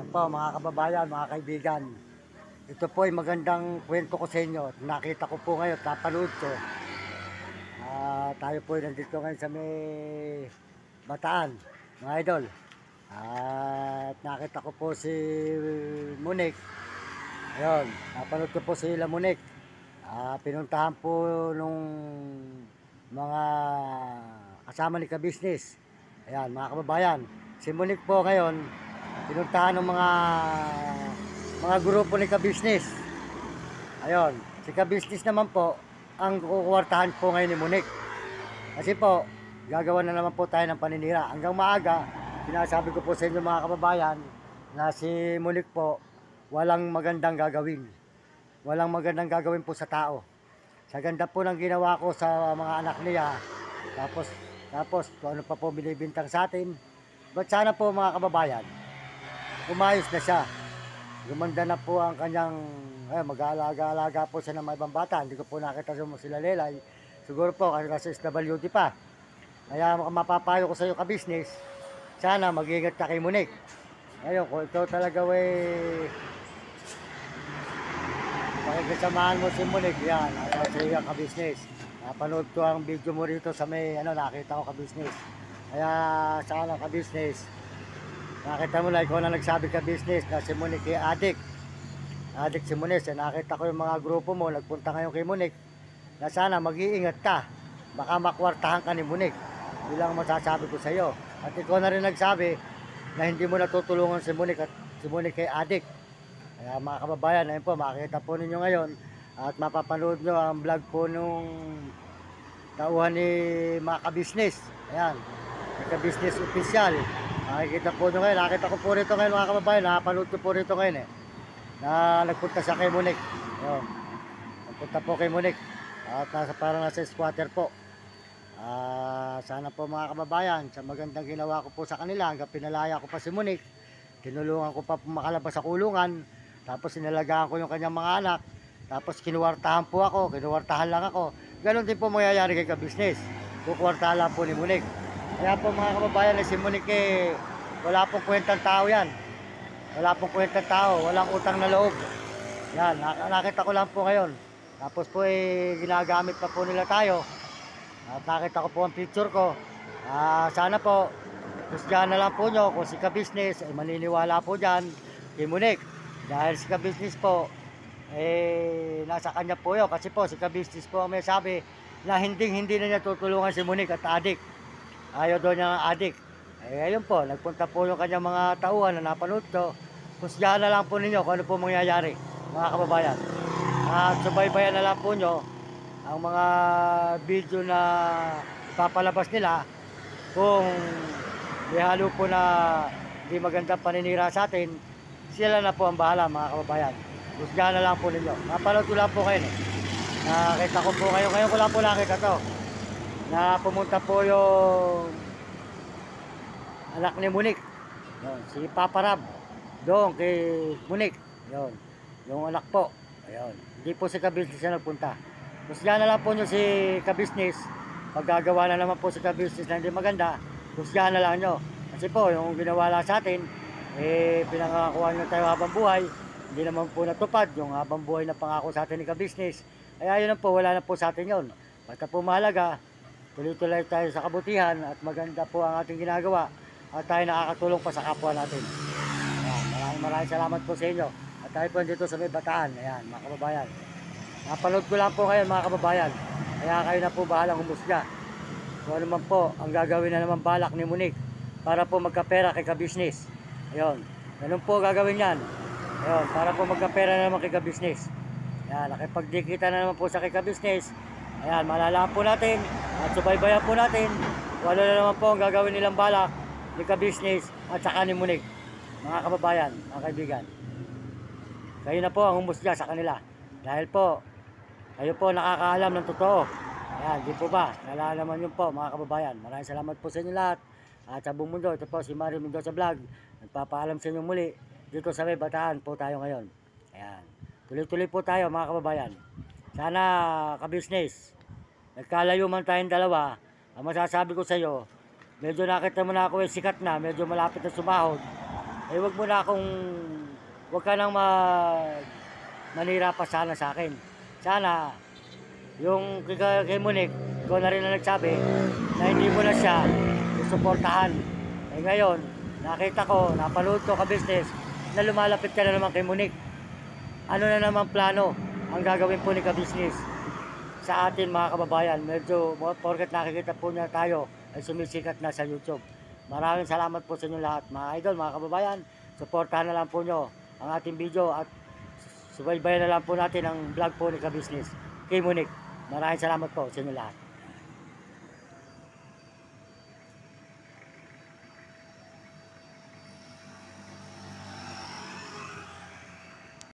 Yan po mga kababayan, mga kaibigan. Ito po ay magandang kwento ko sa inyo. Nakita ko po ngayon, napanood ko. Tayo po ay nandito ngayon sa may Bataan, mga idol. At nakita ko po si Monique. Ayun, napanood ko po si Ila Monique. Pinuntahan po nung mga kasama ni ka-business. Ayan, mga kababayan. Si Monique po ngayon, pinuntahan ng mga grupo ni ka-business. Ayun, si ka-business naman po, ang kukuwartahan po ngayon ni Monique. Kasi po, gagawa na naman po tayo ng paninira. Hanggang maaga, sinasabi ko po sa inyo mga kababayan, na si Monique po, walang magandang gagawin. Walang magandang gagawin po sa tao. Sa ganda po ng ginawa ko sa mga anak niya, tapos kung ano pa po binibintang sa atin, ba't sana po mga kababayan, umayos na siya. Gumanda na po ang kanyang, mag-aalaga-alaga po siya ng mga ibang bata. Hindi ko po nakita sila Lelay. Siguro po kasi nasa SWD pa. Kaya mapapayo ko sa iyo ka-business, sana mag-ingat ka kay Monique. Ngayon, kung ikaw talaga pakikisamahan mo si Monique, yan, sa iyo ka-business. Napanood ko ang video mo rito sa may, nakita ko ka-business. Kaya sana ka-business, nakita mo na ikaw na nagsabi ka-business na si Monique ay adik. Adik si Monique. Nakita ko yung mga grupo mo, nagpunta ngayon kay Monique, na sana mag-iingat ka. Baka makwartahan ka ni Monique. Yun lang masasabi ko sa iyo. At ikaw na rin nagsabi na hindi mo natutulungan si Monique at si Monique ay adik. Kaya mga kababayan, ayun po, makikita po ninyo ngayon at mapapanood nyo ang vlog po nung tauhan ni mga ka-business. Ayan, ka-business official. Nakikita po nyo ngayon, nakita ko po rito ngayon mga kababayan, nakapanood ko po rito ngayon na nagpunta siya kay Monique. Ayun, nagpunta po kay Monique at parang nasa squatter po. Sana po mga kababayan, sa magandang ginawa ko po sa kanila, hanggang pinalaya ko pa si Monique, tinulungan ko pa makalabas sa kulungan, tapos inalagaan ko yung kanyang mga anak, tapos kinuwartahan po ako, kinuwartahan lang ako. Ganon din po mangyayari kay ka-business, kukuwartahan lang po ni Monique. Kaya po mga kababayan, si Monique wala pong kwentang tao yan. Wala pong kwentang tao, walang utang na loob. Yan, nakita ko lang po ngayon. Tapos po ginagamit pa po nila tayo. At nakita ko po ang picture ko. Sana po, kusgahan na lang po nyo kung si ka-business ay maniniwala po dyan kay Monique. Dahil si ka-business po, nasa kanya po yun. Kasi po, si ka-business po may sabi na hindi na niya tutulungan si Monique at adik. Ayaw doon niya ng adik. Ayun po, nagpunta po yung kanyang mga tauhan na napanood ko. Kusgahan na lang po ninyo kung ano po mangyayari, mga kababayan. At subaybayan na lang po nyo ang mga video na papalabas nila kung may halo po na di magandang paninira sa atin. Sila na po ang bahala mga kababayan. Kusgahan na lang po ninyo. Napanood ko lang po kayo. Nakita ko po kayo. Ngayon ko lang po nakita to. Na pumunta po yung anak ni Monique. Yun, si Papa Rab. Doon kay Monique. Yun. Yung anak po. Ayun. Hindi po si ka-business na nagpunta. Kusgahan na lang po nyo si ka-business. Pag gagawa na naman po si ka-business na hindi maganda, kusgahan na lang nyo. Kasi po, yung ginawa lang sa atin, pinangakuha nyo tayo habang buhay. Hindi naman po natupad yung habang buhay na pangako sa atin ni ka-business. Kaya yun po, wala na po sa atin yun. Basta po mahalaga, tuloy-tuloy tayo sa kabutihan at maganda po ang ating ginagawa at tayo nakakatulong pa sa kapwa natin. Maraming salamat po sa inyo. At tayo po dito sa may Bataan. Ayan, mga kababayan. Napanood ko lang po kayo mga kababayan. Kaya kayo na po bahalang humusga. Kung ano man po ang gagawin na naman balak ni Monique para po magkapera kay ka-business. Ayun, ganun po gagawin yan. Ayun, para po magkapera na naman kay ka-business. Ayan, nakipagdikita na naman po sa kay ka-business. Ayan, malalaman po natin at subaybayan po natin kung ano na naman po ang gagawin nilang balak ni ka-business at saka ni Monique. Mga kababayan, mga kaibigan, kayo na po ang humusga sa kanila. Dahil po, kayo po nakakaalam ng totoo. Ayan, di po ba? Nalalaman nyo po mga kababayan. Maraming salamat po sa inyo lahat. At sa buong mundo, ito po si Mario Mendoza Vlog. Nagpapaalam sa inyo muli. Dito sa may Bataan po tayo ngayon. Ayan. Tuloy-tuloy po tayo mga kababayan. Sana ka-business, nagkalayo man tayong dalawa, ang masasabi ko sa iyo, medyo nakita mo na ako sikat na, medyo malapit na sumahod. eh wag ka nang manira pa sana sa akin. Sana, yung kay Monique, ikaw na rin na nagsabi na hindi mo na siya susuportahan. Eh ngayon, nakita ko, napanood ko ka-business, na lumalapit ka na naman kay Monique. Ano na naman plano ang gagawin po ni ka-business sa atin mga kababayan? Medyo, porket nakikita po niya tayo, ay sumisikat na sa YouTube. Maraming salamat po sa inyo lahat, mga idol, mga kababayan. Suportahan na lang po nyo ang ating video at subaybayan na lang po natin ang vlog po ni ka-business kay Monique. Maraming salamat po sa inyo lahat.